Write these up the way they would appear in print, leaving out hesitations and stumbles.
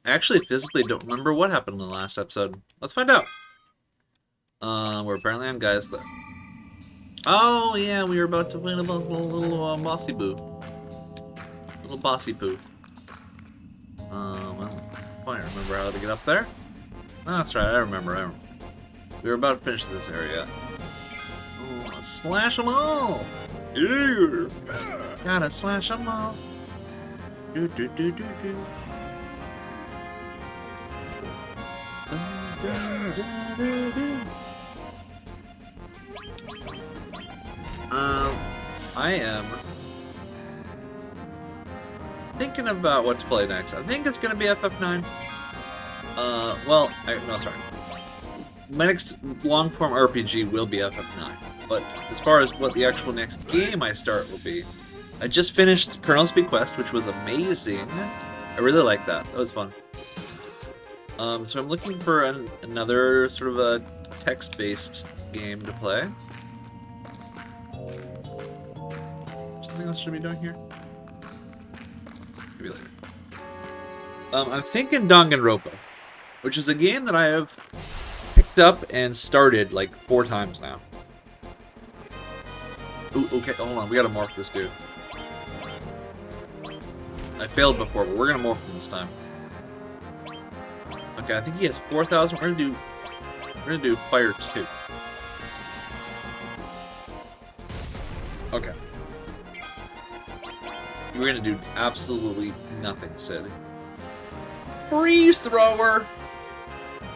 I actually physically don't remember what happened in the last episode. Let's find out. We're apparently on Guy's Cliff. Oh, yeah, we were about to win a little bossy boo. Little bossy poo. I don't remember how to get up there. Oh, that's right, I remember. We were about to finish this area. Oh, let's slash them all! Yeah. Gotta slash them all. Do do do do do. I am thinking about what to play next. I think it's gonna be FF9. No, sorry. My next long-form RPG will be FF9. But as far as what the actual next game I start will be, I just finished Colonel's Bequest, which was amazing. I really liked that. That was fun. So I'm looking for another sort of a text-based game to play. Something else should be doing here? Maybe later. I'm thinking Danganronpa, which is a game that I have picked up and started like 4 times now. Ooh, okay, hold on, we gotta morph this dude. I failed before, but we're gonna morph him this time. Okay, I think he has 4,000. We're gonna do fire 2. Okay. We're gonna do absolutely nothing, Sid. Freeze thrower!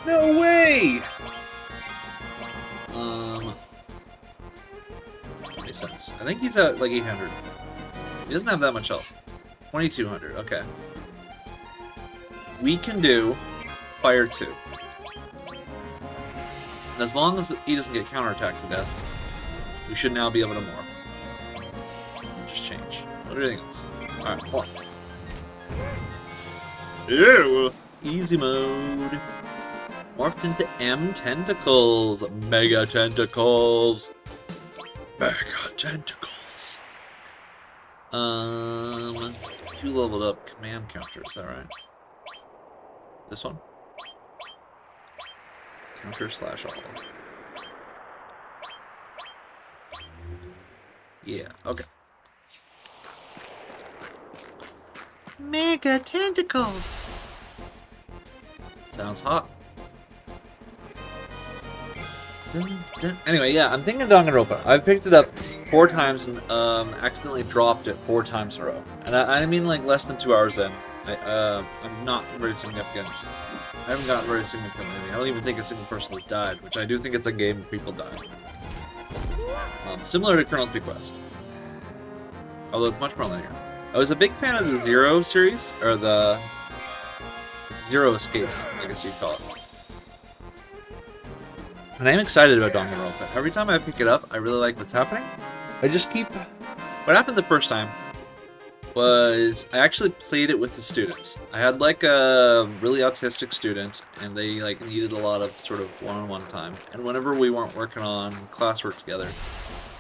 No way! Makes sense. I think he's at like 800. He doesn't have that much health. 2,200, okay. We can do fire 2. And as long as he doesn't get counterattacked to death, we should now be able to morph. Just change. What are things? Alright, morph. Ew! Easy mode. Morphed into M tentacles. Mega tentacles. Mega tentacles. You leveled up command counter, is that right? This one? Counter slash all. Yeah, okay. Mega tentacles! Sounds hot. Anyway, yeah, I'm thinking Danganronpa. I've picked it up 4 times and accidentally dropped it 4 times in a row. And I mean like less than 2 hours in. I'm not very significant. I haven't gotten very significant anything. I don't even think a single person has died, which I do think it's a game where people die. Similar to Colonel's Bequest. Although it's much more linear. I was a big fan of the Zero series, or the Zero Escape, I guess you'd call it. And I'm excited about Danganronpa. Every time I pick it up, I really like what's happening. I just keep... What happened the first time was I actually played it with the students. I had like a really autistic student, and they like needed a lot of sort of one-on-one time. And whenever we weren't working on classwork together,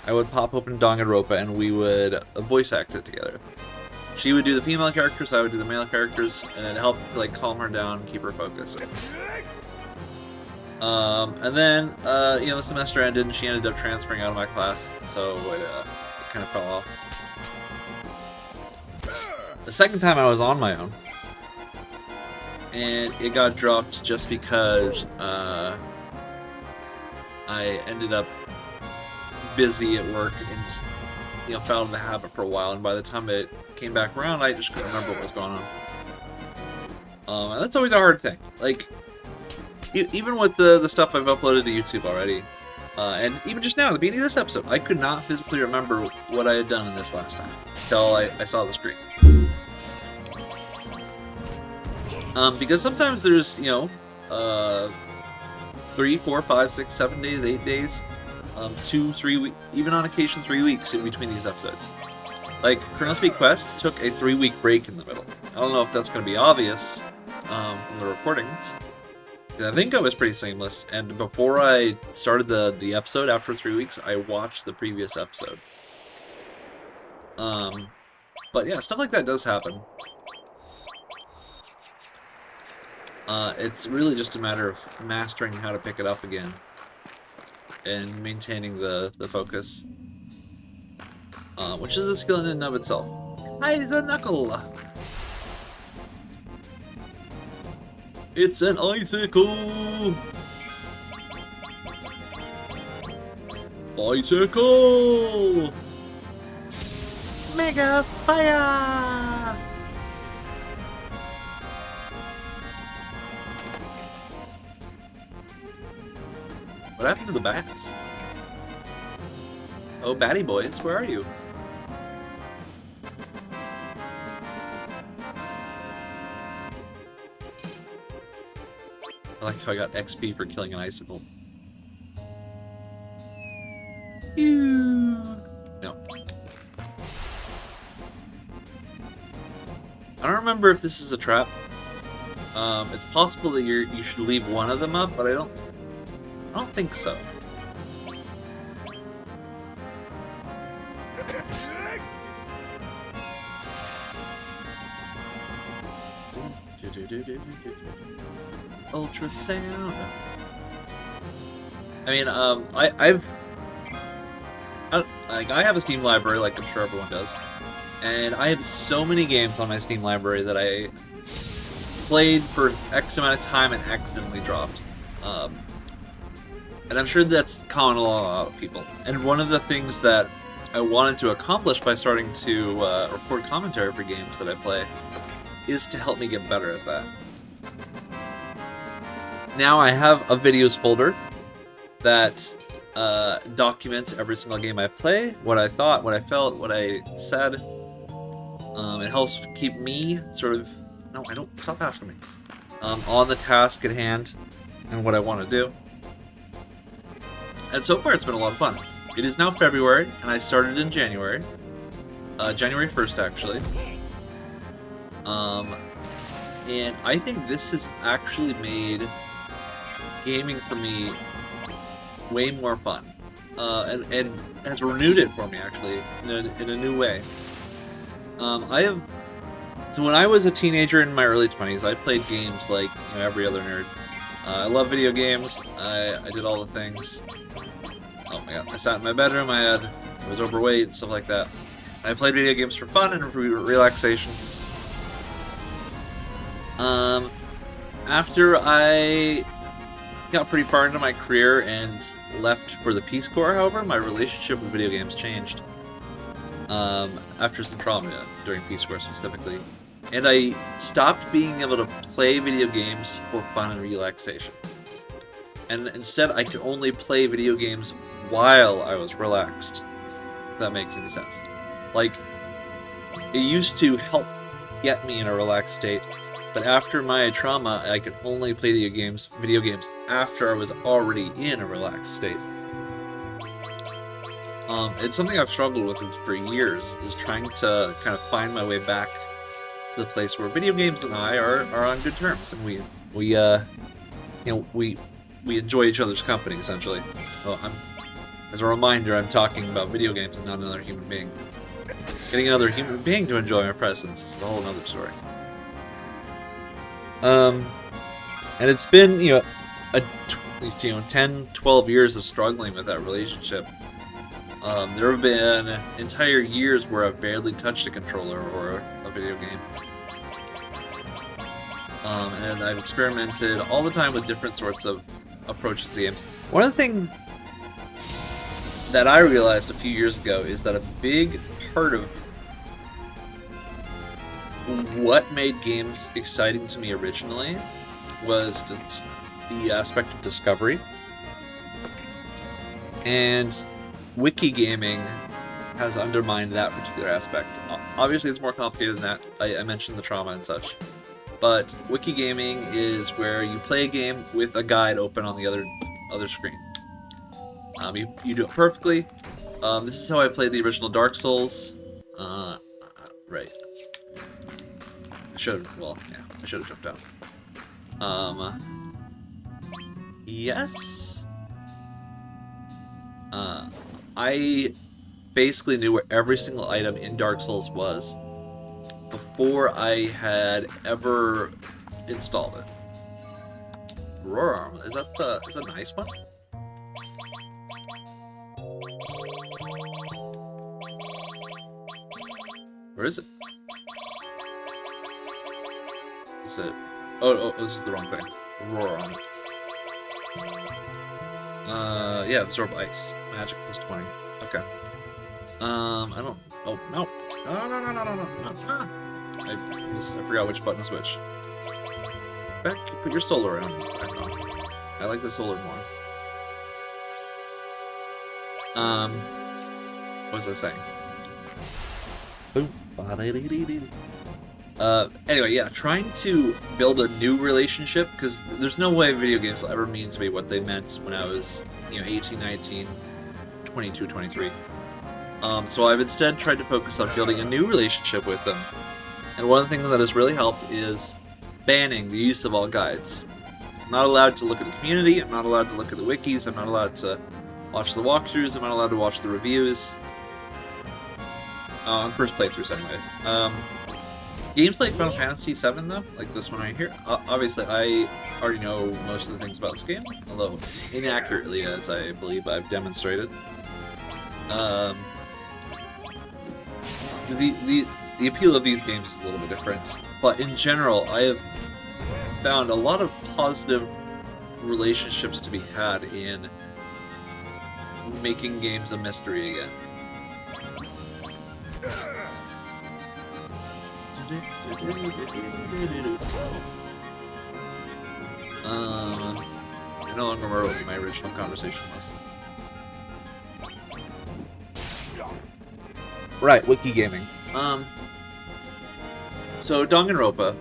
I would pop open Danganronpa and we would voice act it together. She would do the female characters, I would do the male characters, and it helped to like calm her down and keep her focused. And then, the semester ended and she ended up transferring out of my class, so it kind of fell off. The second time I was on my own, and it got dropped just because I ended up busy at work and fell in the habit for a while, and by the time it came back around, I just couldn't remember what was going on. And that's always a hard thing. Like, even with the stuff I've uploaded to YouTube already, and even just now, at the beginning of this episode, I could not physically remember what I had done in this last time until I saw the screen. Because sometimes there's, 3, 4, 5, 6, 7 days, 8 days, 2, 3 weeks, even on occasion 3 weeks in between these episodes. Like, Colonel's Bequest took a 3-week break in the middle. I don't know if that's going to be obvious from the recordings. I think it was pretty seamless, and before I started the episode, after 3 weeks, I watched the previous episode. But yeah, stuff like that does happen. It's really just a matter of mastering how to pick it up again and maintaining the focus, which is a skill in and of itself. Hi, the knuckle! It's an icicle! Icicle! Mega fire! What happened to the bats? Oh, batty boys, where are you? I like how I got XP for killing an icicle. Ew. No. I don't remember if this is a trap. It's possible that you should leave one of them up, but I don't think so. Ultrasound. I mean, I have a Steam library, like I'm sure everyone does, and I have so many games on my Steam library that I played for X amount of time and accidentally dropped. And I'm sure that's common to a lot of people. And one of the things that I wanted to accomplish by starting to record commentary for games that I play is to help me get better at that. Now I have a videos folder that documents every single game I play, what I thought, what I felt, what I said. It helps keep me sort of... No, I don't. Stop asking me. On the task at hand and what I want to do. And so far it's been a lot of fun. It is now February, and I started in January. January 1st, actually. And I think this has actually made gaming for me way more fun. And has renewed it for me, actually, in a new way. So when I was a teenager in my early 20s, I played games like every other nerd. I love video games. I did all the things. Oh my god! I sat in my bedroom. I was overweight, stuff like that. I played video games for fun and relaxation. After I got pretty far into my career and left for the Peace Corps, however, my relationship with video games changed. After some trauma during Peace Corps specifically. And I stopped being able to play video games for fun and relaxation. And instead, I could only play video games while I was relaxed. If that makes any sense. Like, it used to help get me in a relaxed state, but after my trauma, I could only play video games after I was already in a relaxed state. It's something I've struggled with for years, is trying to kind of find my way back to the place where video games and I are on good terms, and we enjoy each other's company, essentially. Well, as a reminder, I'm talking about video games and not another human being. Getting another human being to enjoy my presence is a whole other story. And it's been 10, 12 years of struggling with that relationship. There have been entire years where I've barely touched a controller or a video game. And I've experimented all the time with different sorts of approaches to games. One of the things that I realized a few years ago is that a big part of what made games exciting to me originally was the aspect of discovery. And wiki gaming has undermined that particular aspect. Obviously, it's more complicated than that. I mentioned the trauma and such. But wiki gaming is where you play a game with a guide open on the other screen. You do it perfectly. This is how I played the original Dark Souls. Right. I should have jumped out. Yes. I basically knew where every single item in Dark Souls was before I had ever installed it. Roar Arm. Is that the nice one? Where is it? Is it? Oh, this is the wrong thing. Roar Arm. Yeah, absorb ice. Magic plus 20. Okay. I don't. Oh no. No. Ah. I forgot which button is which. Back, put your solar on. I like the solar more. What was I saying? Boom. Anyway, yeah, trying to build a new relationship, because there's no way video games will ever mean to me what they meant when I was, 18, 19, 22, 23. So I've instead tried to focus on building a new relationship with them. And one of the things that has really helped is banning the use of all guides. I'm not allowed to look at the community, I'm not allowed to look at the wikis, I'm not allowed to watch the walkthroughs, I'm not allowed to watch the reviews. On first playthroughs anyway. Games like Final Fantasy VII though, like this one right here, obviously I already know most of the things about this game, although inaccurately, as I believe I've demonstrated. The appeal of these games is a little bit different, but in general, I have found a lot of positive relationships to be had in making games a mystery again. I no longer remember what my original conversation was. Right, wiki gaming. So Danganronpa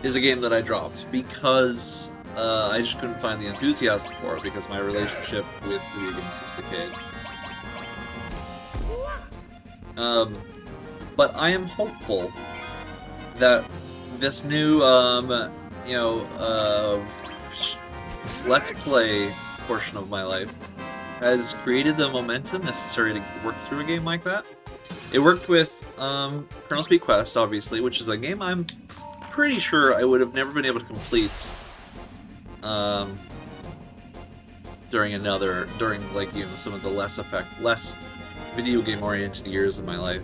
is a game that I dropped because I just couldn't find the enthusiasm for it because my relationship with video games has decayed. But I am hopeful that this new, Let's Play portion of my life has created the momentum necessary to work through a game like that. It worked with Colonel's Bequest, obviously, which is a game I'm pretty sure I would have never been able to complete during some of the less video game oriented years of my life.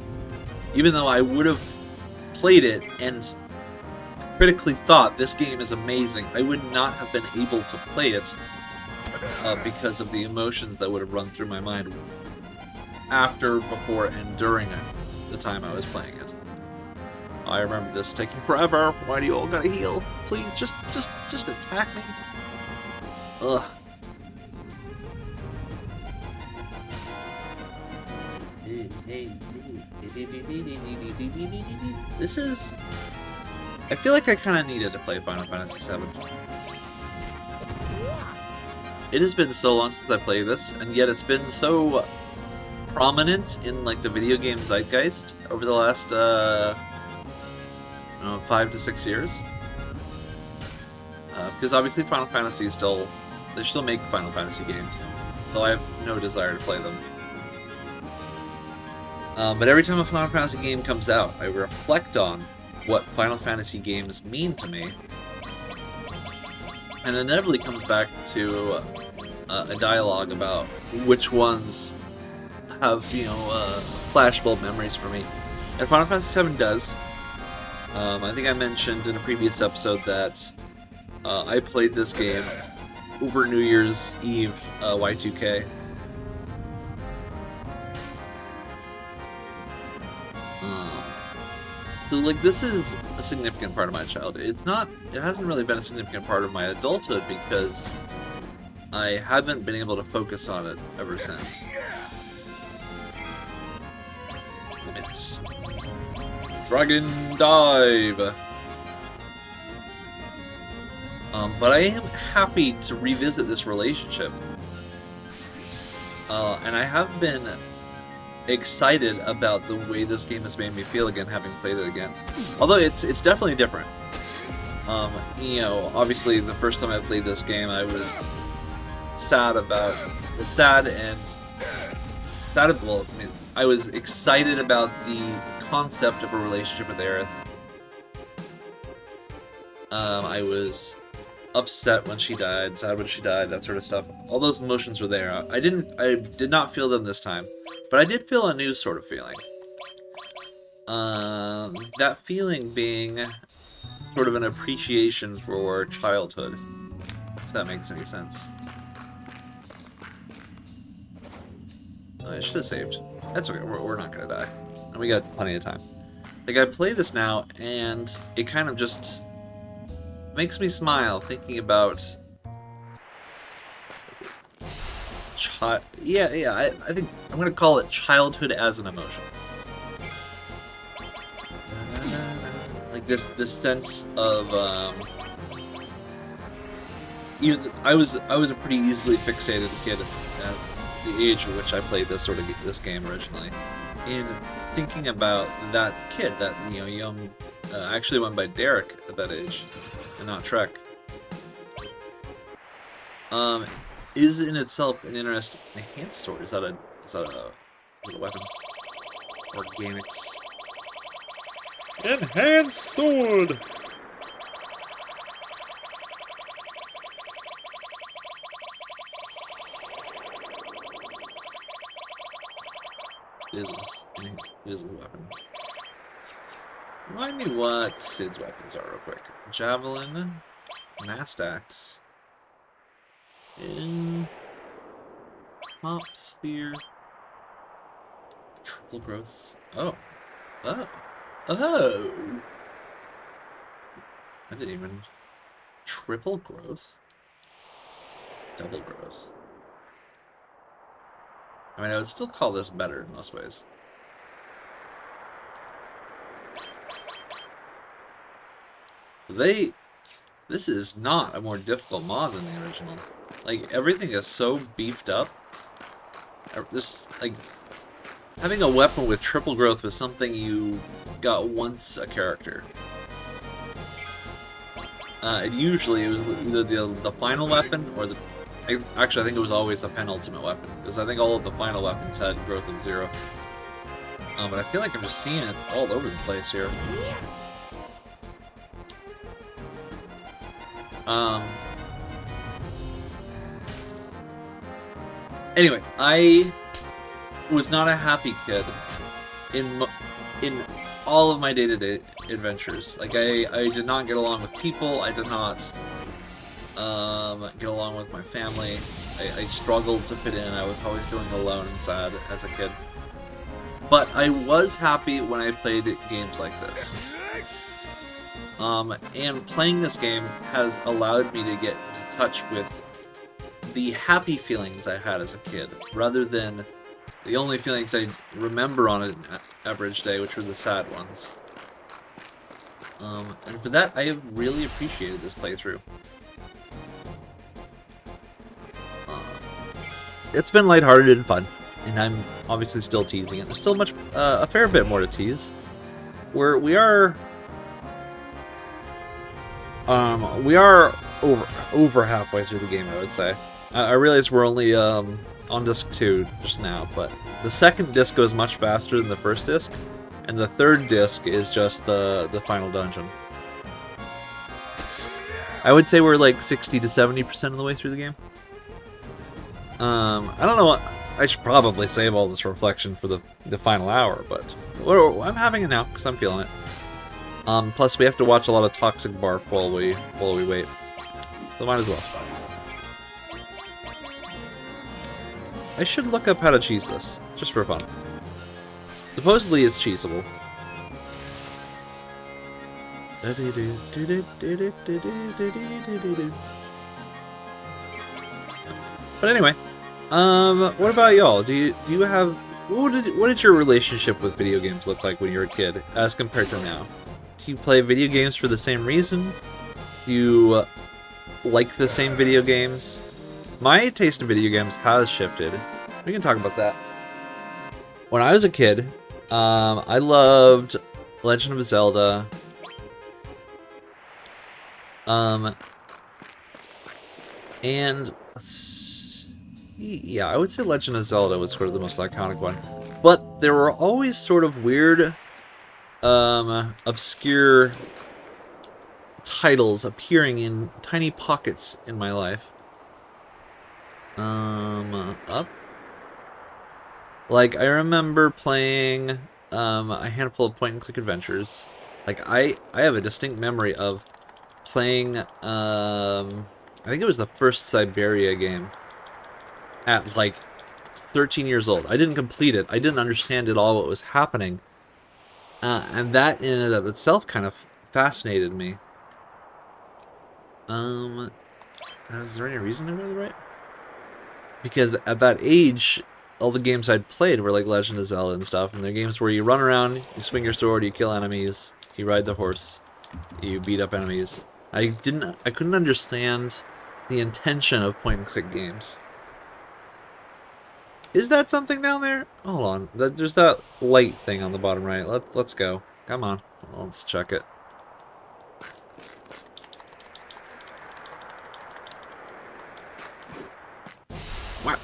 Even though I would have played it and critically thought this game is amazing, I would not have been able to play it because of the emotions that would have run through my mind after, before, and during the time I was playing it. I remember this taking forever. Why do you all gotta heal? Please, just attack me. Ugh. This is... I feel like I kind of needed to play Final Fantasy VII. It has been so long since I played this, and yet it's been so prominent in like the video game zeitgeist over the last 5 to 6 years. Because obviously Final Fantasy is still... They still make Final Fantasy games, though I have no desire to play them. But every time a Final Fantasy game comes out, I reflect on what Final Fantasy games mean to me, and inevitably comes back to a dialogue about which ones have, flashbulb memories for me. And Final Fantasy VII does. I think I mentioned in a previous episode that I played this game over New Year's Eve, Y2K. So, like, this is a significant part of my childhood. It hasn't really been a significant part of my adulthood because I haven't been able to focus on it ever since. Limits. Dragon Dive! But I am happy to revisit this relationship. And I have been excited about the way this game has made me feel again, having played it again. Although it's definitely different. Obviously the first time I played this game, I was I was excited about the concept of a relationship with Aerith. I was upset when she died, sad when she died, that sort of stuff. All those emotions were there. I did not feel them this time, but I did feel a new sort of feeling. That feeling being sort of an appreciation for childhood, if that makes any sense. I should have saved. That's okay, we're not gonna die. And we got plenty of time. Like, I play this now, and it kind of just makes me smile thinking about... I think I'm gonna call it childhood as an emotion. Like this sense of I was a pretty easily fixated kid at the age at which I played this game originally, in thinking about that kid, that young. I actually went by Derek at that age, and not Trek. Is in itself an interesting enhanced sword. Is that a weapon? Organics. Enhanced sword! It is a weapon. Remind me what Sid's weapons are real quick. Javelin, Mast Axe, Pop Spear, Triple Growth. Oh. I didn't even... Triple Growth? Double Growth. I mean, I would still call this better in most ways. This is not a more difficult mod than the original. Like, everything is so beefed up. Having a weapon with triple growth was something you got once a character. It was either the final weapon or actually, I think it was always the penultimate weapon, because I think all of the final weapons had growth of 0. But I feel like I'm just seeing it all over the place here. Anyway, I was not a happy kid in all of my day-to-day adventures. Like, I did not get along with people. I did not get along with my family. I struggled to fit in. I was always feeling alone and sad as a kid. But I was happy when I played games like this. And playing this game has allowed me to get in touch with the happy feelings I had as a kid, rather than the only feelings I remember on an average day, which were the sad ones. And for that, I have really appreciated this playthrough. It's been lighthearted and fun, and I'm obviously still teasing it. There's still a fair bit more to tease. We are over halfway through the game, I would say. I realize we're only on disc 2 just now, but the second disc goes much faster than the first disc, and the third disc is just the final dungeon. I would say we're like 60 to 70% of the way through the game. I don't know what... I should probably save all this reflection for the final hour, but I'm having it now because I'm feeling it. Plus, we have to watch a lot of toxic barf while we wait, so might as well. I should look up how to cheese this, just for fun. Supposedly it's cheesable. But anyway, what about y'all? Do you have... What did your relationship with video games look like when you were a kid, as compared to now? Do you play video games for the same reason? Do you like the same video games? My taste in video games has shifted. We can talk about that. When I was a kid, I loved Legend of Zelda. And yeah, I would say Legend of Zelda was sort of the most iconic one. But there were always sort of weird, obscure titles appearing in tiny pockets in my life. Up. Like, I remember playing a handful of point-and-click adventures. Like, I have a distinct memory of playing, I think it was the first Siberia game at, like, 13 years old. I didn't complete it. I didn't understand at all what was happening. And that in and of itself kind of fascinated me. Is there any reason to go to the right? Because at that age, all the games I'd played were like Legend of Zelda and stuff, and they're games where you run around, you swing your sword, you kill enemies, you ride the horse, you beat up enemies. I couldn't understand the intention of point-and-click games. Is that something down there? Hold on, there's that light thing on the bottom right. Let's go. Come on, let's check it. Wow.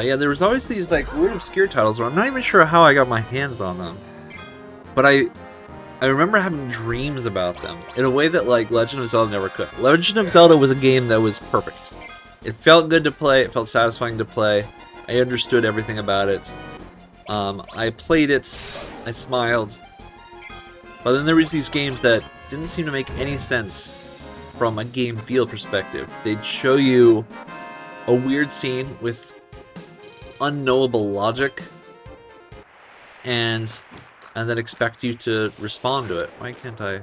Yeah, there was always these like weird obscure titles where I'm not even sure how I got my hands on them. But I remember having dreams about them in a way that like Legend of Zelda never could. Legend of Zelda was a game that was perfect. It felt good to play, it felt satisfying to play. I understood everything about it. I played it, I smiled. But then there was these games that didn't seem to make any sense from a game feel perspective. They'd show you a weird scene with unknowable logic and then expect you to respond to it. Why can't I?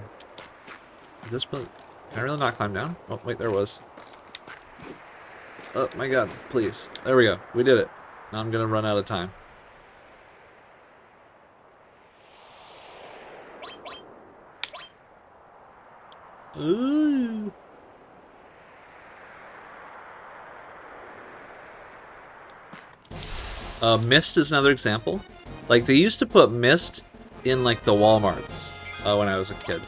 Is this? Can I really not climb down? Oh wait, there was. Oh my god! Please, there we go. We did it. Now I'm gonna run out of time. Ooh. Mist is another example. Like, they used to put Mist in, like, the Walmarts when I was a kid.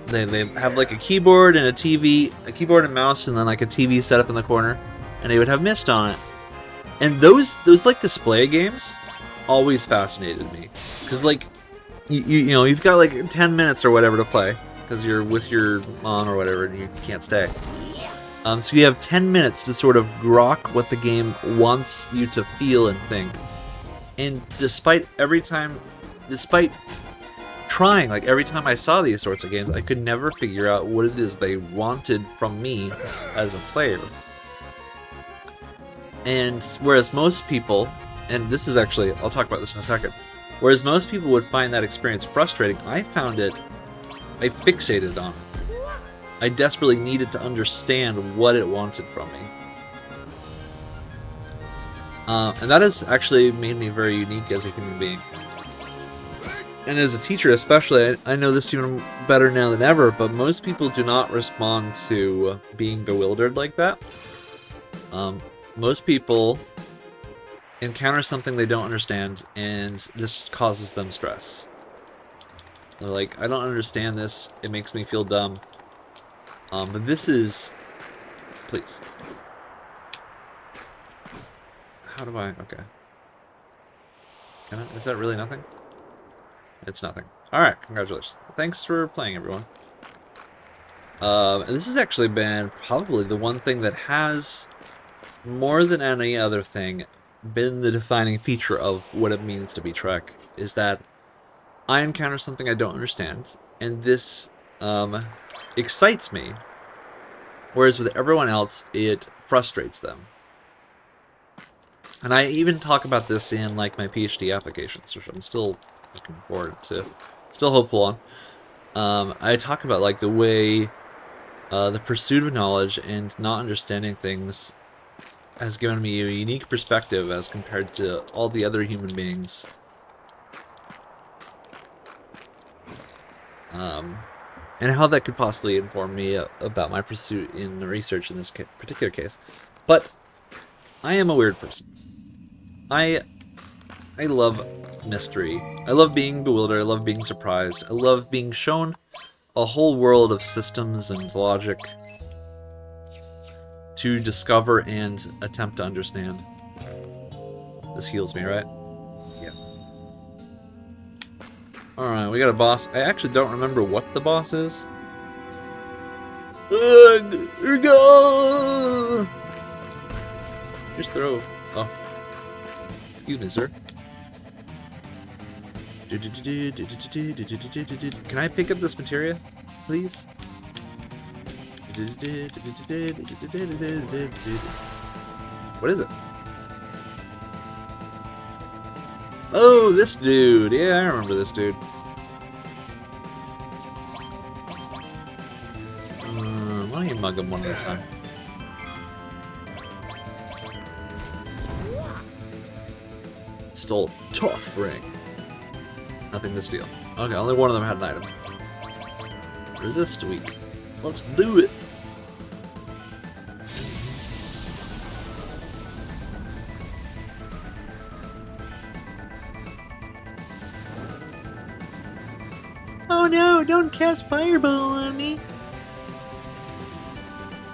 They have, like, a keyboard and a TV, a keyboard and mouse, and then, like, a TV set up in the corner, and they would have Mist on it. And those like, display games always fascinated me. Because, like, you know, you've got, like, 10 minutes or whatever to play, because you're with your mom or whatever, and you can't stay. So you have 10 minutes to sort of grok what the game wants you to feel and think. And despite trying, like every time I saw these sorts of games, I could never figure out what it is they wanted from me as a player. And whereas most people, and this is actually, I'll talk about this in a second, whereas most people would find that experience frustrating, I fixated on it. I desperately needed to understand what it wanted from me. And that has actually made me very unique as a human being. And as a teacher especially, I know this even better now than ever, but most people do not respond to being bewildered like that. Most people encounter something they don't understand, and this causes them stress. They're like, I don't understand this, it makes me feel dumb. But this is... Please. How do I... Okay. Can I... Is that really nothing? It's nothing. Alright, congratulations. Thanks for playing, everyone. And this has actually been probably the one thing that has, more than any other thing, been the defining feature of what it means to be Trek, is that I encounter something I don't understand, and this excites me, whereas with everyone else, it frustrates them. And I even talk about this in like my PhD applications, which I'm still looking forward to, still hopeful on. I talk about like the way the pursuit of knowledge and not understanding things has given me a unique perspective as compared to all the other human beings. And how that could possibly inform me about my pursuit in the research in this particular case. But I am a weird person. I love mystery. I love being bewildered. I love being surprised. I love being shown a whole world of systems and logic to discover and attempt to understand. This heals me, right? Yeah. Alright, we got a boss. I actually don't remember what the boss is. Ugh! Urga! Just throw. Oh. Excuse me, sir. Can I pick up this materia, please? What is it? Oh, this dude. Yeah, I remember this dude. Why don't you mug him one at a time? Stole tough ring. Nothing to steal. Okay, only one of them had an item. Resist weak. Let's do it. Oh no, don't cast Fireball on me.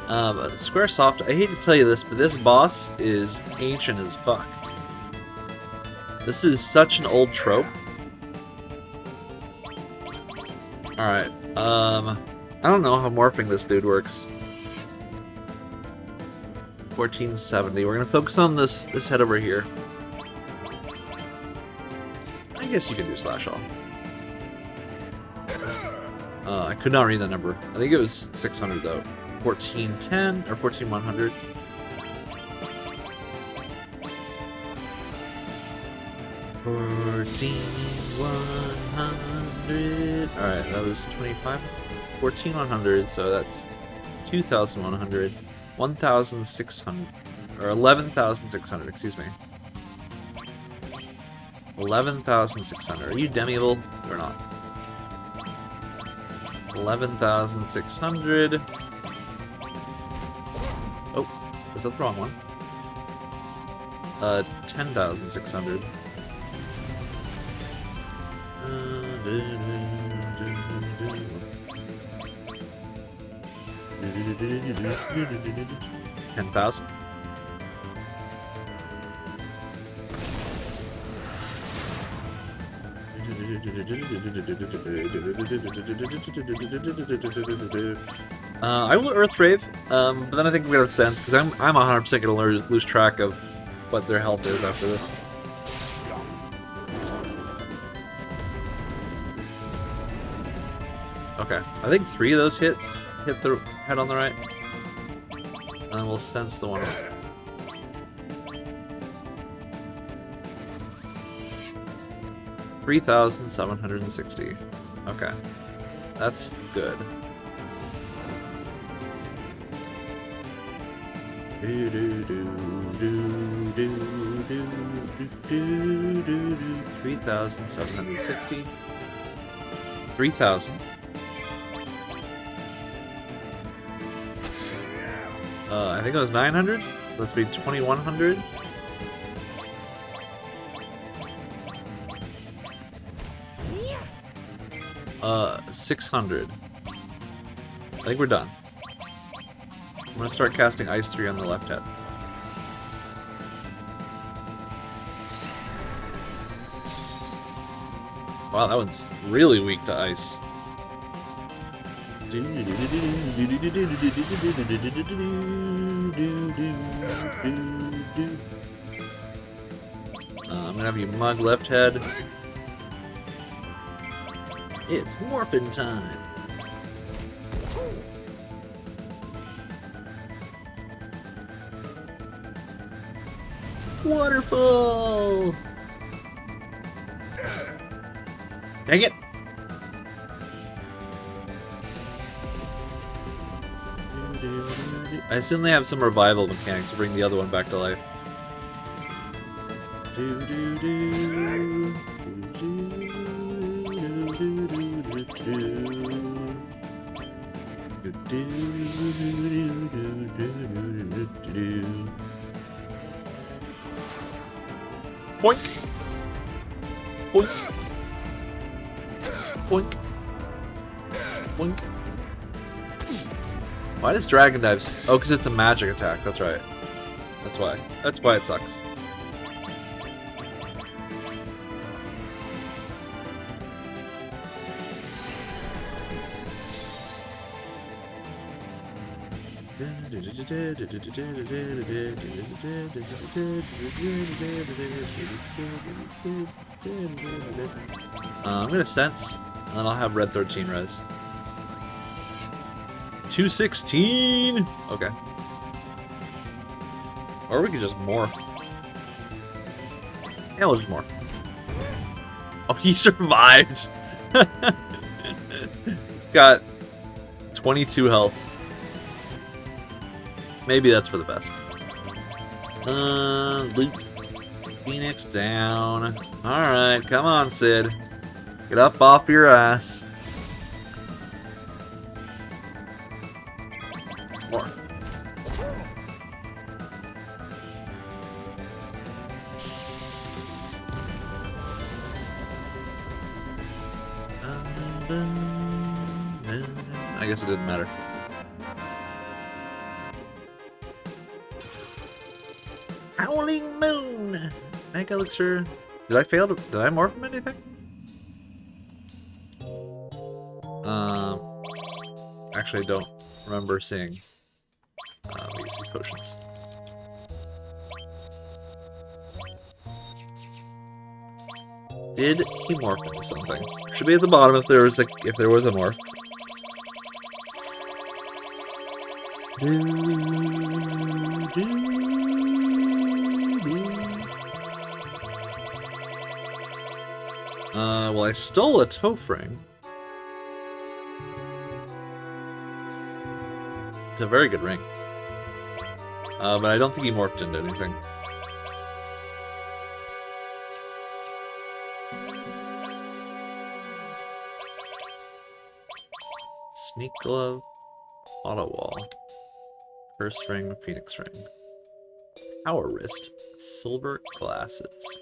Squaresoft, I hate to tell you this, but this boss is ancient as fuck. This is such an old trope. Alright, I don't know how morphing this dude works. 1470. We're gonna focus on this head over here. I guess you could do slash all. I could not read that number. I think it was 600 though. 1410 or 14100. Alright, that was 25. 14100, so that's 2100. 1600 or 11,600, excuse me. 11,600. Are you demiable or not? 11,600. Oh, was that the wrong one? 10,600. $10,000. I will Earth Rave, but then I think we have sense because I'm 100% gonna lose track of what their health is after this. Okay, I think 3 of those hits hit the head on the right, and then we'll sense the one. 3,760. Okay, that's good. 3,760. 3,000. I think it was 900, so let's be 2,100. Uh, 600. I think we're done. I'm gonna start casting Ice 3 on the left head. Wow, that one's really weak to ice. I'm gonna have you mug left head. It's morphin' time. Waterfall! Dang it! I assume they have some revival mechanics to bring the other one back to life. Boink! Boink. Boink. Boink. Why does Dragon Dive... Oh, because it's a magic attack. That's right. That's why. That's why it sucks. I'm gonna sense, and then I'll have red 13 res. 216! Okay. Or we could just morph. Yeah, we'll just morph. Oh, he survived! Got 22 health. Maybe that's for the best. Loot. Phoenix down. Alright, come on, Sid. Get up off your ass. More. I guess it didn't matter. Howling Moon! Mega Elixir. Did I fail to... Did I morph from anything? Actually, I don't remember seeing... let me use these potions. Did he morph into something? Should be at the bottom if there was a morph. Well, I stole a Toph-ring. It's a very good ring. But I don't think he morphed into anything. Sneak Glove, Auto Wall, First Ring, Phoenix Ring, Power Wrist, Silver Glasses.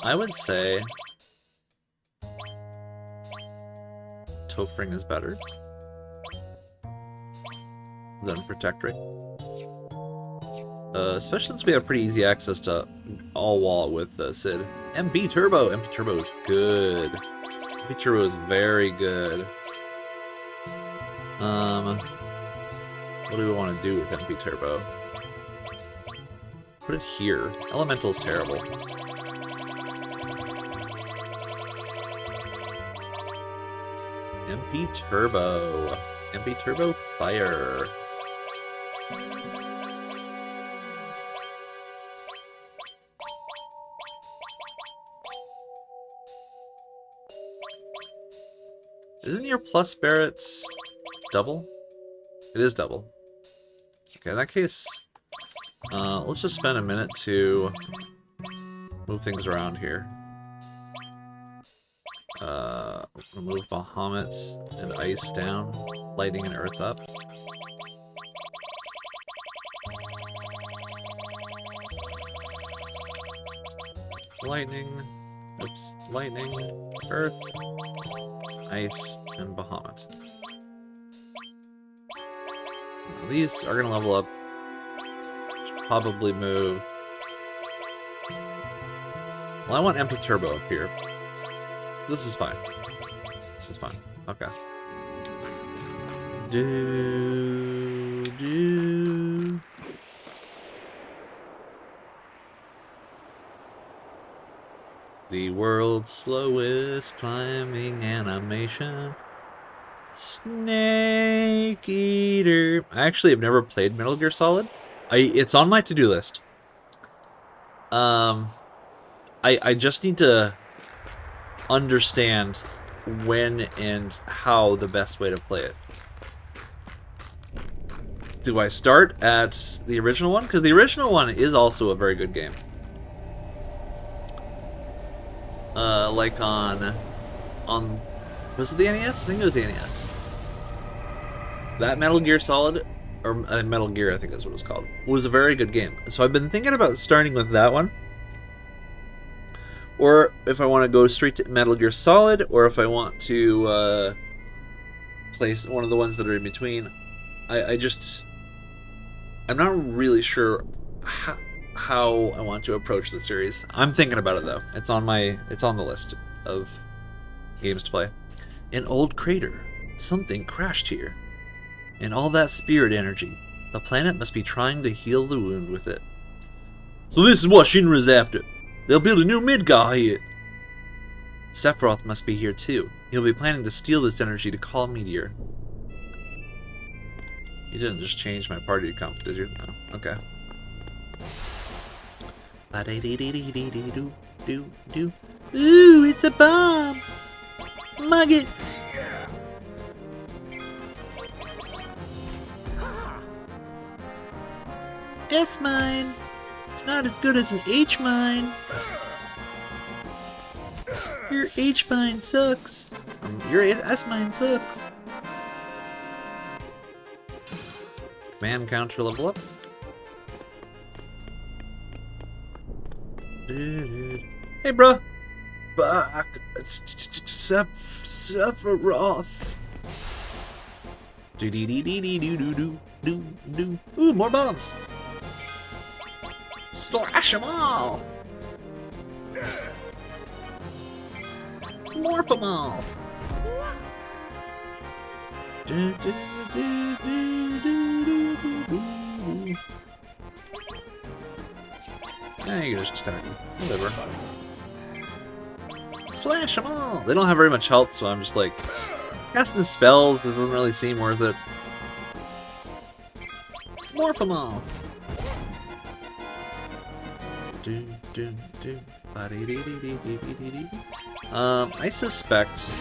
I would say Toph-ring is better than Protect Ring. Especially since we have pretty easy access to all wall with Sid. MP Turbo! MP Turbo is good. MP Turbo is very good. What do we want to do with MP Turbo? Put it here. Elemental is terrible. MP Turbo. MP Turbo Fire. Isn't your plus Barrett double? It is double. Okay, in that case, let's just spend a minute to move things around here. Remove Bahamut's and Ice down, Lightning and Earth up. Lightning, oops, Lightning, Earth, Ice, and Bahamut. These are gonna level up. Should probably move. Well, I want MP Turbo up here. This is fine. This is fine. Okay. The world's slowest climbing animation. Snake Eater. I actually have never played Metal Gear Solid. It's on my to-do list. I just need to understand when and how the best way to play it. Do I start at the original one? Because the original one is also a very good game. like on was it the NES? I think it was the NES. That Metal Gear Solid, or Metal Gear, I think that's what it's called, was a very good game. So I've been thinking about starting with that one, or if I want to go straight to Metal Gear Solid, or if I want to play one of the ones that are in between. I'm not really sure how I want to approach the series. I'm thinking about it though. It's on the list of games to play. An old crater. Something crashed here. And all that spirit energy. The planet must be trying to heal the wound with it. So this is what Shinra's after. They'll build a new Midgar here. Sephiroth must be here too. He'll be planning to steal this energy to call Meteor. You didn't just change my party comp, did you? No. Okay. Ooh, it's a bomb! Mug it! S mine! It's not as good as an H mine! Your H mine sucks! Your S mine sucks! Command counter level up. Hey, bruh! Back! Sephiroth! Do. Ooh, more bombs! Slash them all! Morph them all! Yeah, you can just attack them. Whatever. Slash them all! They don't have very much health, so I'm just like... casting spells doesn't really seem worth it. Morph them all! I suspect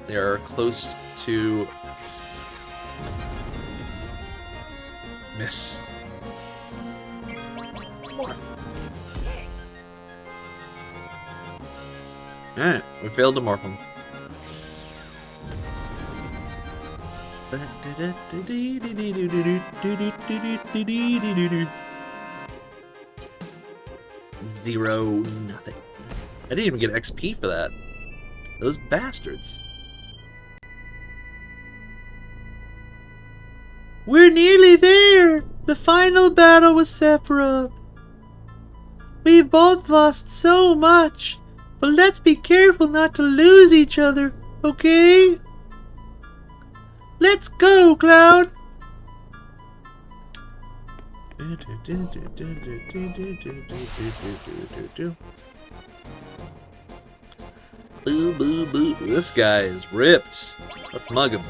they are close to miss. Alright, we failed to morph them. Zero nothing. I didn't even get XP for that. Those bastards. We're nearly there! The final battle with Sephiroth. We've both lost so much, but let's be careful not to lose each other, okay? Let's go, Cloud! Boo, boo, boo. This guy is ripped. Let's mug him.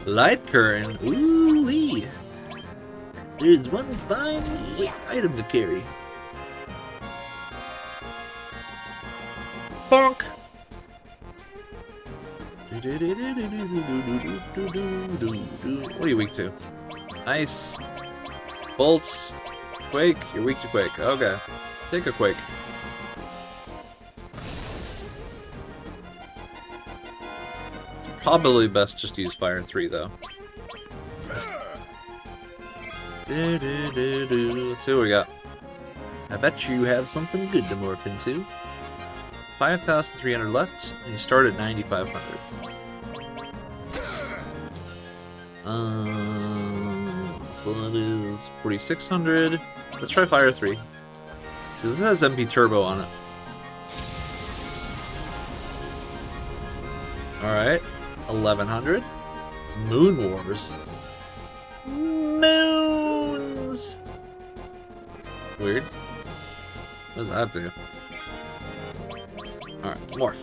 Light current. Ooh-wee. There's one fine item to carry. Bonk. What are you weak to? Ice. Bolts. Quake. You're weak to Quake. Okay. Take a Quake. It's probably best just to use Fire 3 though. Let's see what we got. I bet you have something good to morph into. 5,300 left, and you start at 9,500. So that is 4,600. Let's try Fire 3. This has MP Turbo on it. Alright. 1,100. Moon Wars. Moons! Weird. What does that do? Alright, morph.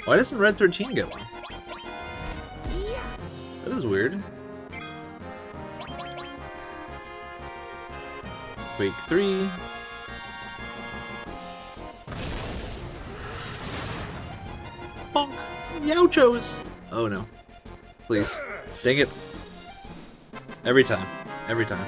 Why doesn't Red 13 get one? That is weird. Quake 3. Bonk. Youchos! Oh no. Please. Dang it. Every time. Every time.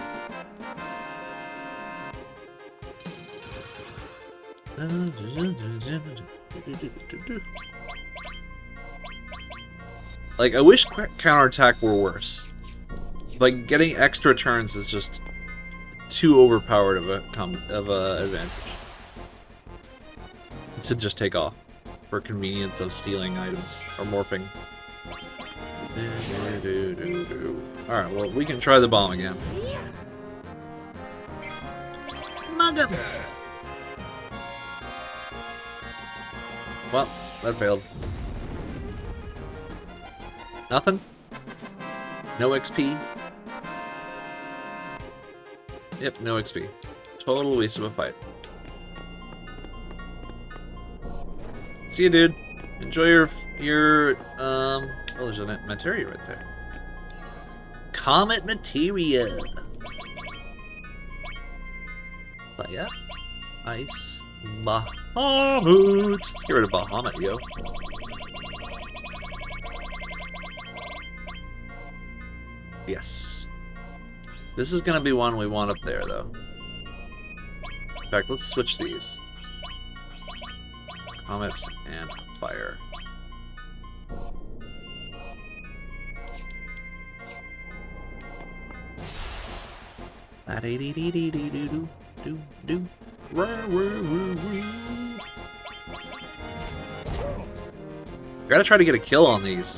Like, I wish counterattack were worse. Like, getting extra turns is just too overpowered of a advantage to just take off for convenience of stealing items or morphing. Alright, well, we can try the bomb again. Mug him! Well, that failed. Nothing? No XP? Yep, no XP. Total waste of a fight. See you, dude. Enjoy your oh, there's a materia right there. Comet materia. Playa. Ice. Bahamut. Let's get rid of Bahamut, yo. Yes. This is gonna be one we want up there, though. In fact, let's switch these. Comets and fire. Gotta try to get a kill on these.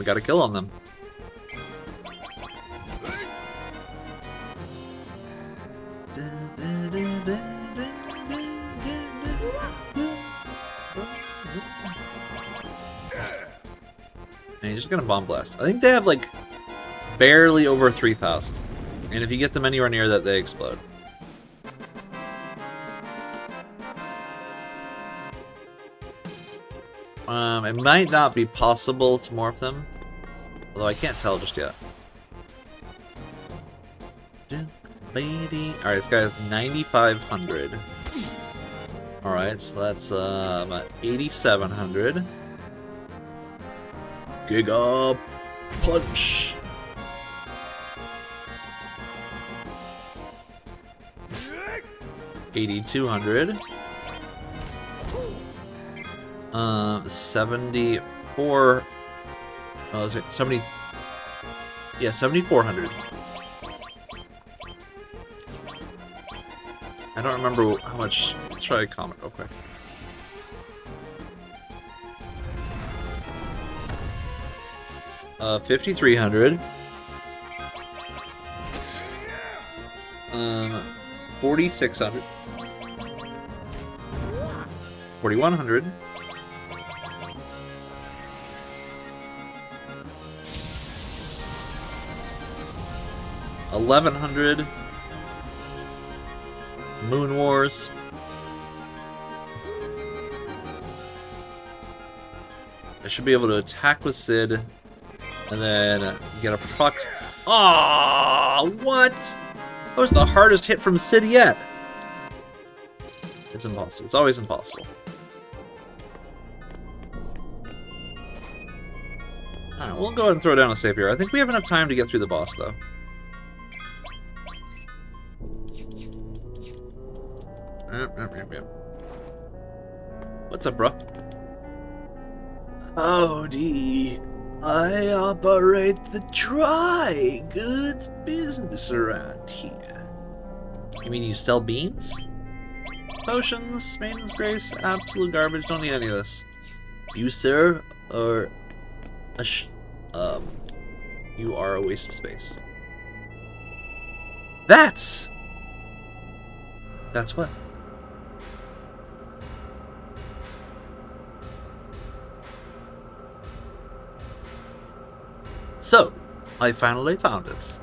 We got a kill on them. And he's just gonna bomb blast. I think they have like barely over 3,000. And if you get them anywhere near that, they explode. It might not be possible to morph them. Although I can't tell just yet. Alright, this guy has 9,500. Alright, so that's about 8,700. Giga Punch! $8,200. 74. Oh, is it 70? Yeah, 7,400. I don't remember how much. Let's try a comment real quick. Uh, 5,300. 4,600. 4,100. 1,100. Moon Wars. I should be able to attack with Sid, and then get a proc. Ah, what? That was the hardest hit from Sid yet. It's impossible. It's always impossible. Alright, we'll go ahead and throw down a save here. I think we have enough time to get through the boss, though. What's up, bro? Howdy. I operate the dry goods business around here. You mean you sell beans? Potions, maintenance grace, absolute garbage. Don't need any of this. You, sir, are you are a waste of space. That's what? So, I finally found it.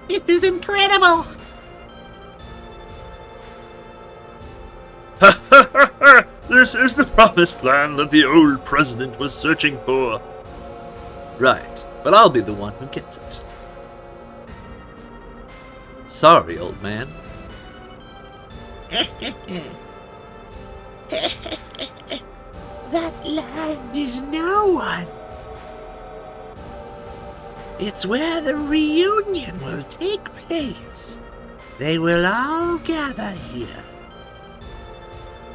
This is incredible! There's This is the promised land that the old president was searching for. Right, but I'll be the one who gets it. Sorry, old man. That land is no one. It's where the reunion will take place. They will all gather here.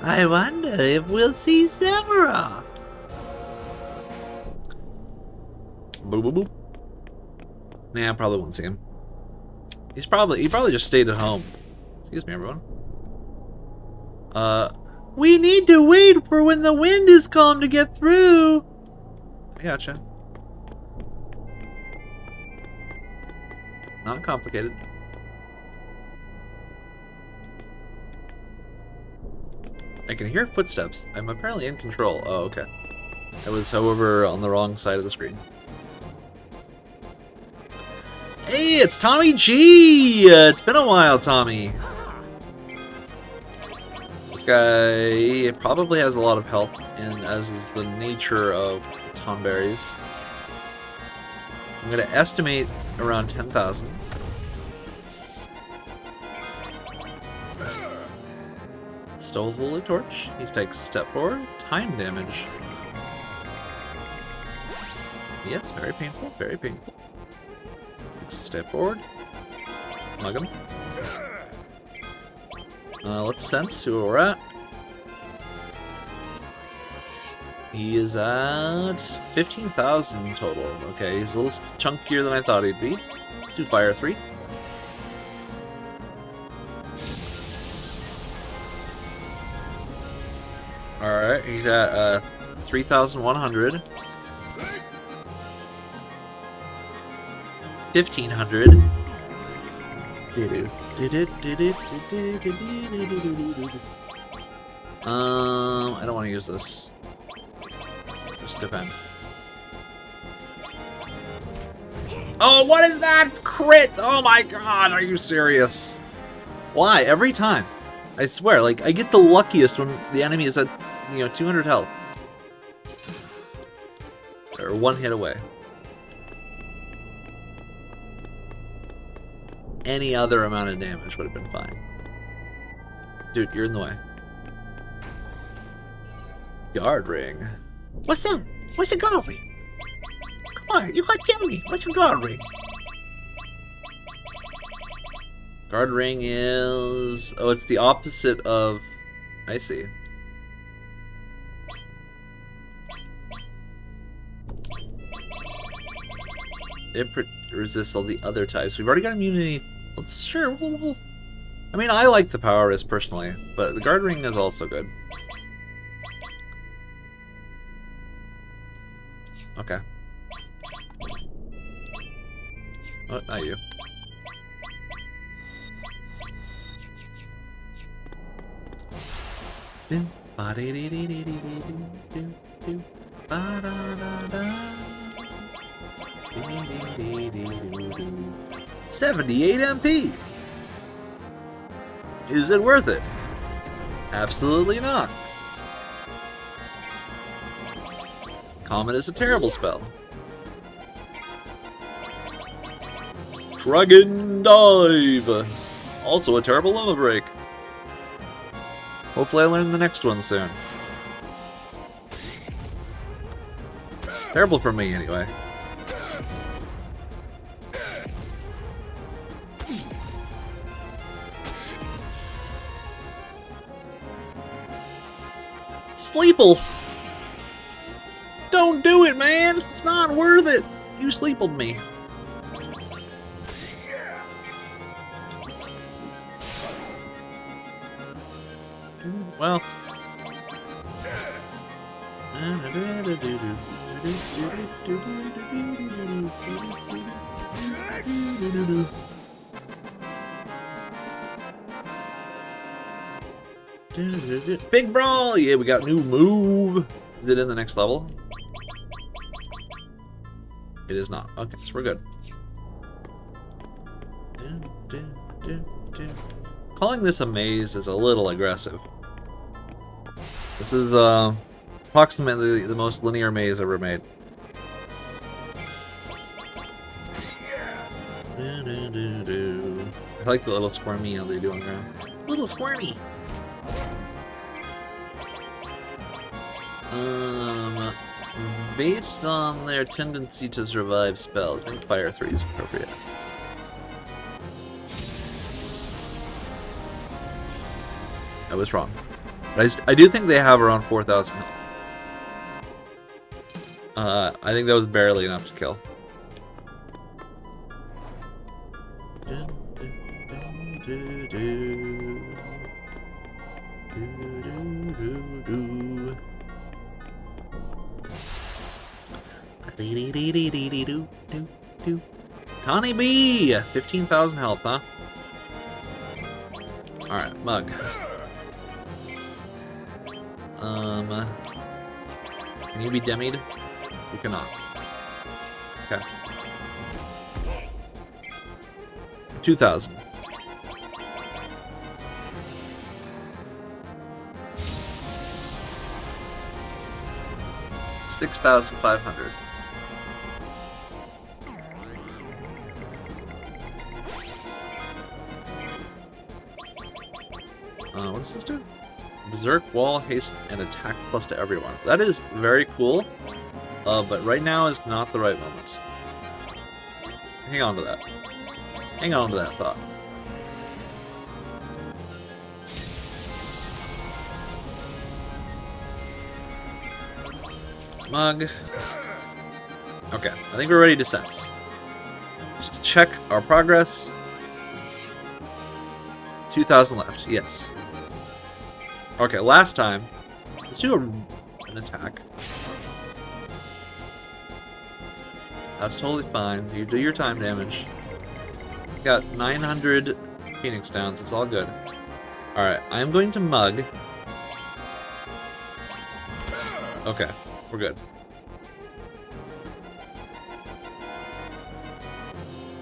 I wonder if we'll see Sephiroth. Boop, boop, boop. Nah, I probably won't see him. He probably just stayed at home. Excuse me, everyone. We need to wait for when the wind is calm to get through. I gotcha. Not complicated. I can hear footsteps. I'm apparently in control. Oh, okay. I was, however, on the wrong side of the screen. Hey, it's Tommy G! It's been a while, Tommy. This guy probably has a lot of health, and as is the nature of Tonberries. I'm going to estimate around 10,000. Stole Holy Torch. He takes a step forward. Time damage. Yes, very painful, very painful. Takes a step forward. Mug him. Let's sense who we're at. He is at 15,000 total. Okay, he's a little chunkier than I thought he'd be. Let's do Fire 3. Alright, he's at 3,100. 1,500. I don't want to use this. Just defend. Oh, what is that crit? Oh my god, are you serious? Why? Every time. I swear, like, I get the luckiest when the enemy is at, 200 health. Or one hit away. Any other amount of damage would have been fine. Dude, you're in the way. Guard ring. What's up? What's a guard ring? Come on, you gotta tell me. What's a guard ring? Guard ring is... Oh, it's the opposite of... I see. It resists all the other types. We've already got immunity. Let's... Sure, we'll... I mean, I like the power wrist personally, but the guard ring is also good. Okay. Oh, not you. $78 MP. Is it worth it? Absolutely not. Comet is a terrible spell. Dragon Dive! Also a terrible limit break. Hopefully I learn the next one soon. Terrible for me, anyway. Sleeple! Don't do it, man! It's not worth it! You sleepled me. Well. Big Brawl! Yeah, we got new move. Is it in the next level? It is not. Okay, so we're good. Calling this a maze is a little aggressive. This is approximately the most linear maze ever made. I like the little squirmy they do on the ground. Little squirmy. Based on their tendency to survive spells, I think Fire 3 is appropriate. I was wrong. But I do think they have around 4,000. I think that was barely enough to kill. Connie B! 15,000 health, huh? Alright, Mug. Can you be demied? You cannot. Okay. 2,000. $6,500. What does this do? Berserk, wall, haste, and attack plus to everyone. That is very cool, but right now is not the right moment. Hang on to that. Hang on to that thought. Mug. Okay, I think we're ready to sense. Just to check our progress. 2,000 left, yes. Okay, last time. Let's do an attack. That's totally fine. You do your time damage. Got 900 Phoenix Downs. It's all good. Alright, I'm going to Mug. Okay, we're good.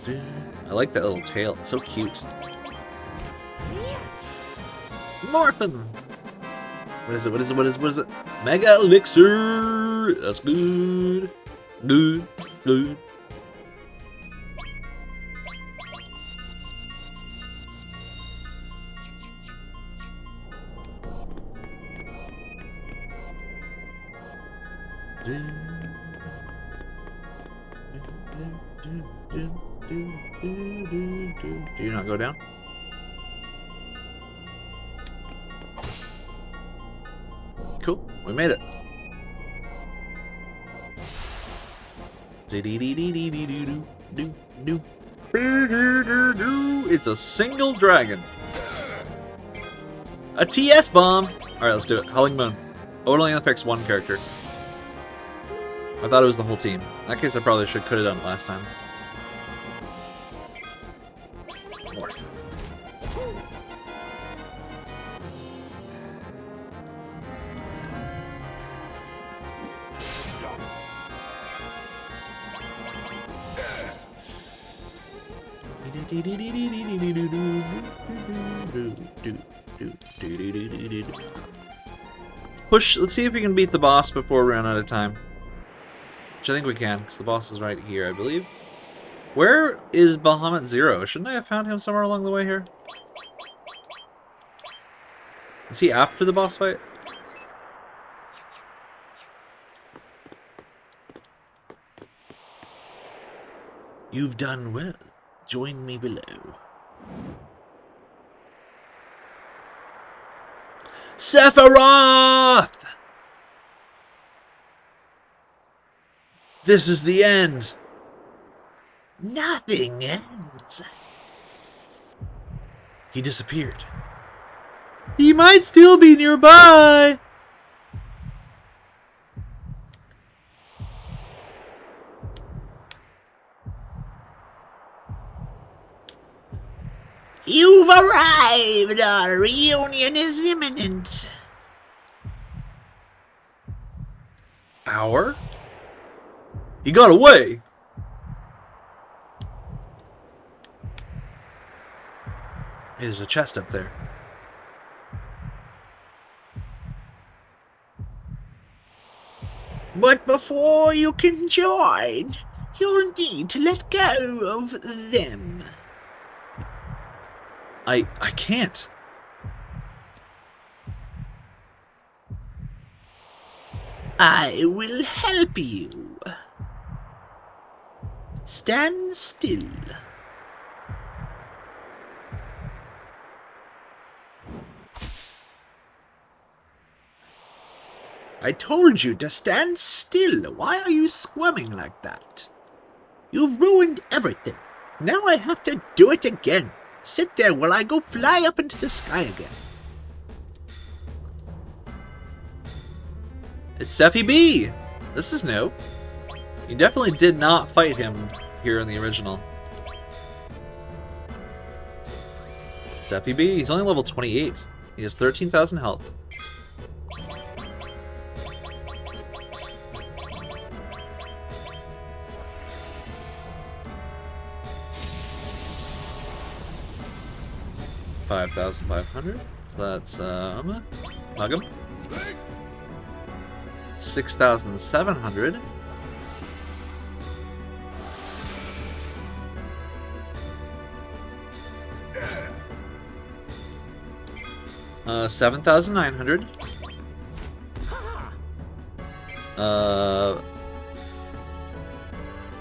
I like that little tail. It's so cute. Morphin! What is it? What is it? What is it? Mega Elixir! That's good. Good. Good. Do you not go down? Cool, we made it. It's a single dragon. A TS bomb. Alright, let's do it. Howling Moon. Oh, it only affects one character. I thought it was the whole team. In that case, I probably could have done it last time. Morph. Push. Let's see if we can beat the boss before we run out of time. Which I think we can, because the boss is right here, I believe. Where is Bahamut Zero? Shouldn't I have found him somewhere along the way here? Is he after the boss fight? You've done well. Join me below. Sephiroth! This is the end. Nothing ends. He disappeared. He might still be nearby. You've arrived! Our reunion is imminent. Our? He got away! Hey, there's a chest up there. But before you can join, you'll need to let go of them. I can't. I will help you. Stand still. I told you to stand still. Why are you squirming like that? You've ruined everything. Now I have to do it again. Sit there while I go fly up into the sky again. It's Sephy B! This is new. You definitely did not fight him here in the original. Sephy B, he's only level 28. He has 13,000 health. $5,500. So that's mug him. 6,700. Uh, 7,900.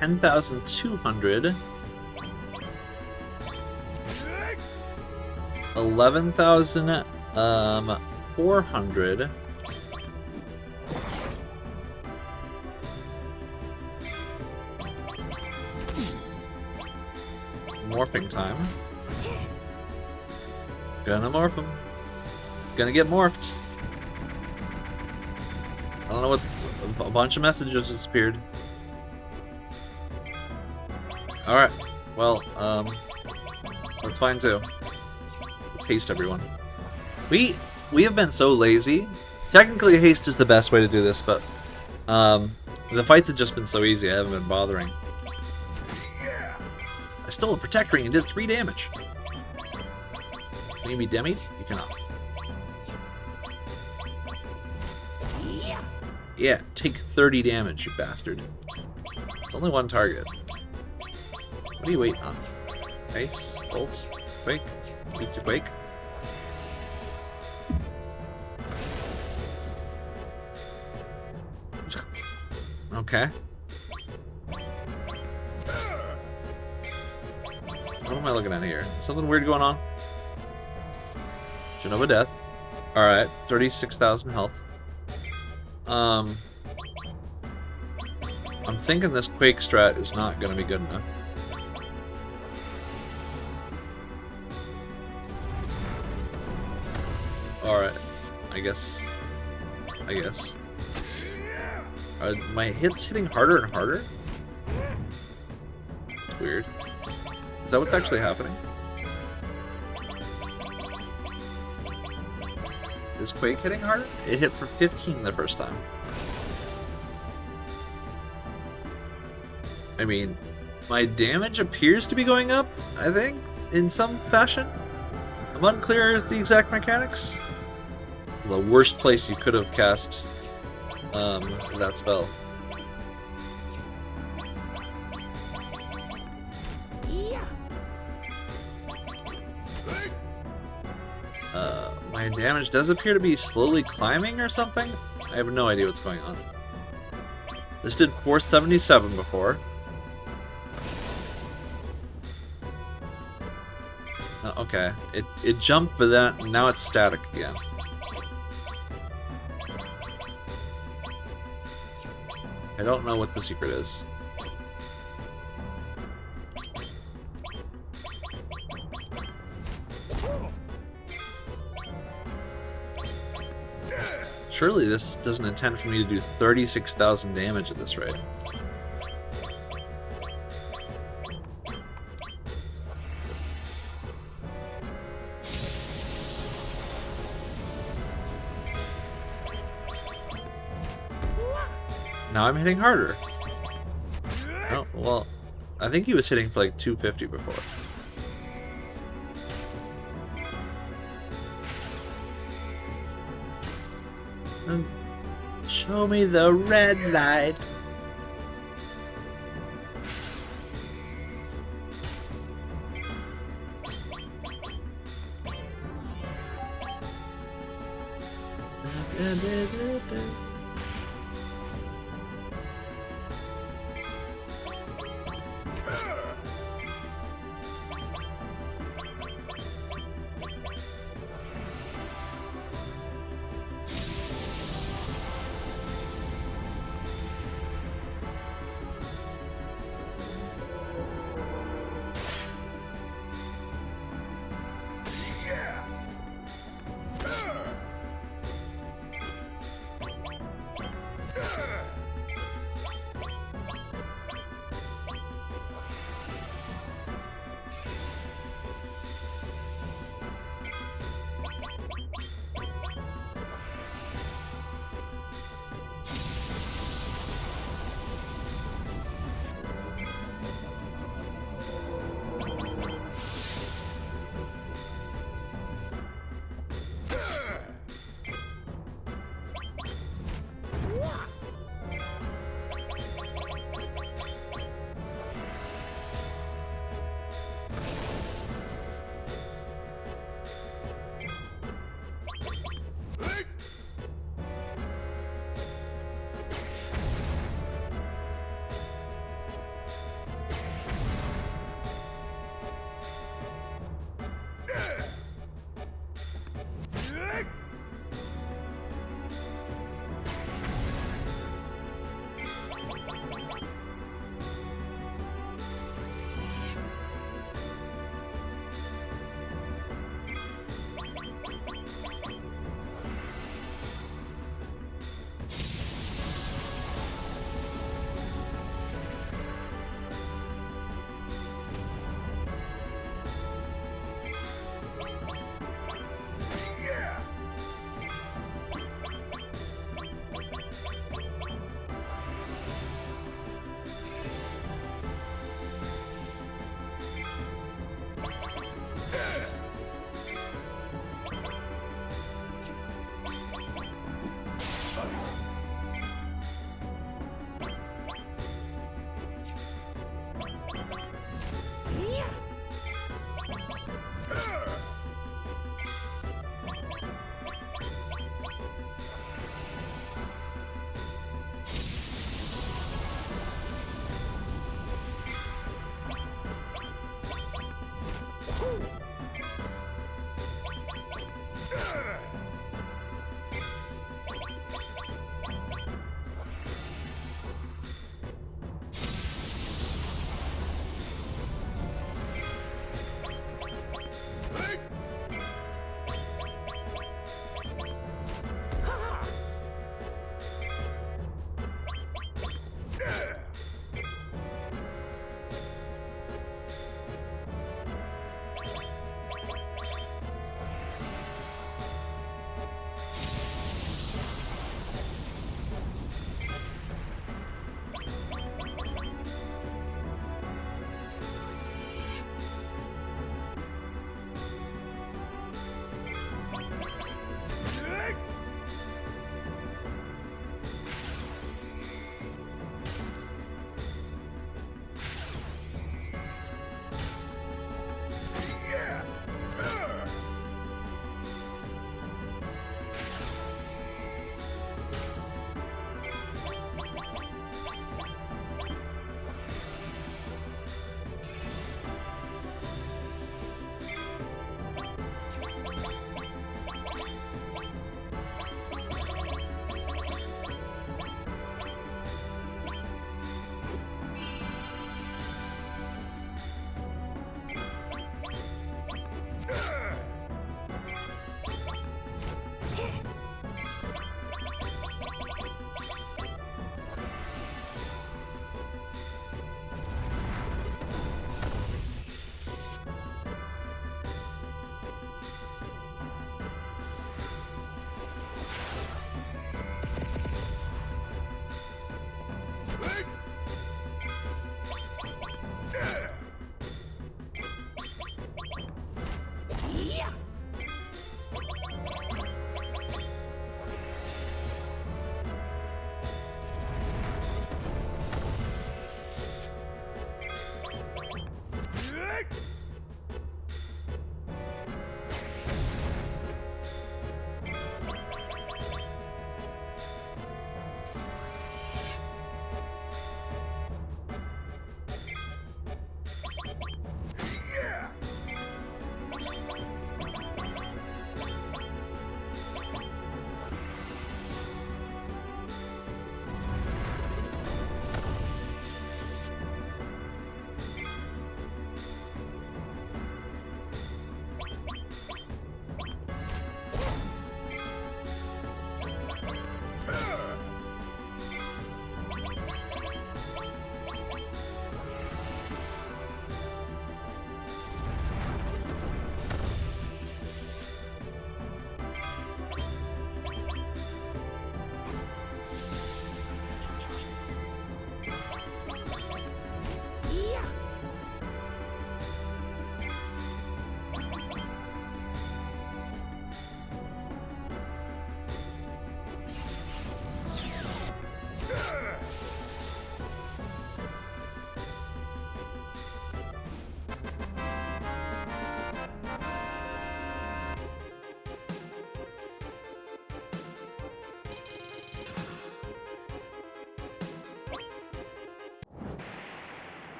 10,200. 11,400. Morphing time. Gonna morph him. It's gonna get morphed. I don't know what. A bunch of messages just appeared. Alright. Well, that's fine too. Let's haste everyone. We have been so lazy. Technically, haste is the best way to do this, but the fights have just been so easy. I haven't been bothering. I stole a protect ring and did 3 damage. Can you be demied? You cannot. Yeah, take 30 damage, you bastard. Only one target. What are you waiting on? Ice, bolt, quake, move to quake. Okay. What am I looking at here? Something weird going on? Genova Death. Alright, 36,000 health. I'm thinking this Quake strat is not going to be good enough. Alright, I guess. Are my hits hitting harder and harder? It's weird. Is that what's actually happening? Is Quake hitting harder? It hit for 15 the first time. I mean, my damage appears to be going up, I think, in some fashion. I'm unclear the exact mechanics. The worst place you could have cast that spell. My damage does appear to be slowly climbing or something. I have no idea what's going on. This did 477 before. Okay, it jumped, but then now it's static again. I don't know what the secret is. Surely this doesn't intend for me to do 36,000 damage at this rate. Now I'm hitting harder. Oh, well, I think he was hitting for like 250 before. Show me the red light.